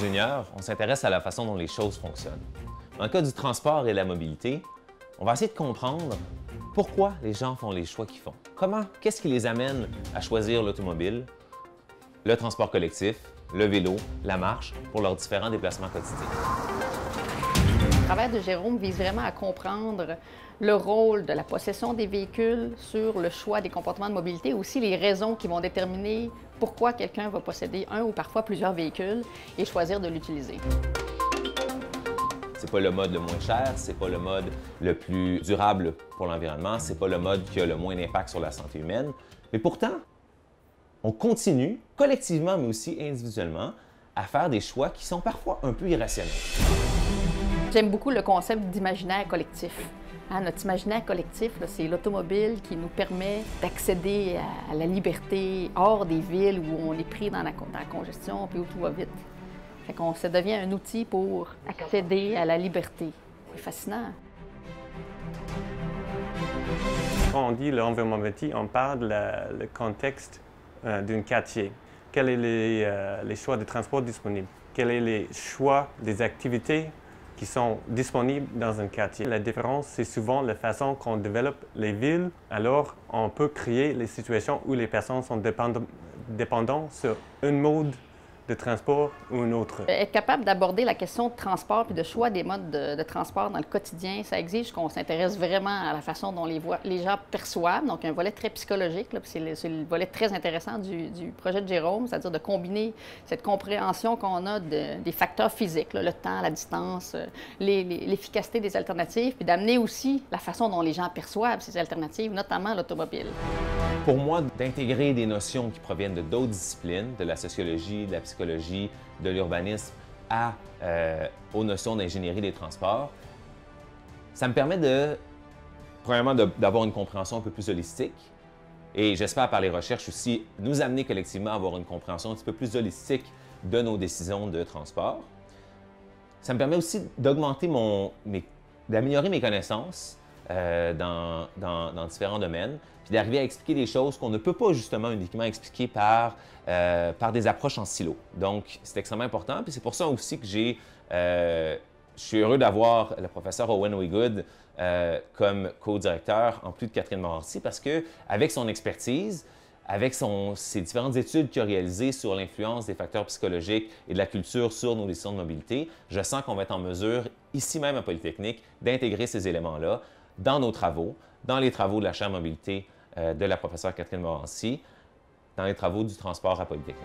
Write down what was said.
ingénieur, on s'intéresse à la façon dont les choses fonctionnent. Dans le cas du transport et de la mobilité, on va essayer de comprendre pourquoi les gens font les choix qu'ils font. Qu'est-ce qui les amène à choisir l'automobile, le transport collectif, le vélo, la marche pour leurs différents déplacements quotidiens. Le travail de Jérôme vise vraiment à comprendre le rôle de la possession des véhicules sur le choix des comportements de mobilité, aussi les raisons qui vont déterminer pourquoi quelqu'un va posséder un ou parfois plusieurs véhicules et choisir de l'utiliser. C'est pas le mode le moins cher, c'est pas le mode le plus durable pour l'environnement, c'est pas le mode qui a le moins d'impact sur la santé humaine. Mais pourtant, on continue, collectivement mais aussi individuellement, à faire des choix qui sont parfois un peu irrationnels. J'aime beaucoup le concept d'imaginaire collectif. Notre imaginaire collectif, c'est l'automobile qui nous permet d'accéder à la liberté hors des villes où on est pris dans la congestion puis où tout va vite. Ça devient un outil pour accéder à la liberté. C'est fascinant. Quand on dit l'environnemental, on parle le contexte d'un quartier. Quels sont les choix de transport disponibles? Quels sont les choix des activités qui sont disponibles dans un quartier? La différence, c'est souvent la façon qu'on développe les villes. Alors, on peut créer les situations où les personnes sont dépendantes sur un mode de transport ou un autre. Être capable d'aborder la question de transport puis de choix des modes de transport dans le quotidien, ça exige qu'on s'intéresse vraiment à la façon dont les gens perçoivent. Donc, un volet très psychologique, c'est le volet très intéressant du projet de Jérôme, c'est-à-dire de combiner cette compréhension qu'on a des facteurs physiques, le temps, la distance, l'efficacité des alternatives, puis d'amener aussi la façon dont les gens perçoivent ces alternatives, notamment l'automobile. Pour moi, d'intégrer des notions qui proviennent de d'autres disciplines, de la sociologie, de la psychologie, de l'urbanisme, aux notions d'ingénierie des transports, ça me permet premièrement, d'avoir une compréhension un peu plus holistique et j'espère par les recherches aussi nous amener collectivement à avoir une compréhension un petit peu plus holistique de nos décisions de transport. Ça me permet aussi d'augmenter d'améliorer mes connaissances dans différents domaines, puis d'arriver à expliquer des choses qu'on ne peut pas justement uniquement expliquer par des approches en silo. Donc, c'est extrêmement important, puis c'est pour ça aussi que je suis heureux d'avoir le professeur Owen Wiggood comme co-directeur, en plus de Catherine Morancy, parce qu'avec son expertise, avec ses différentes études qu'il a réalisées sur l'influence des facteurs psychologiques et de la culture sur nos décisions de mobilité, je sens qu'on va être en mesure, ici même à Polytechnique, d'intégrer ces éléments-là dans nos travaux, dans les travaux de la chaire mobilité de la professeure Catherine Morancy, dans les travaux du transport à Polytechnique.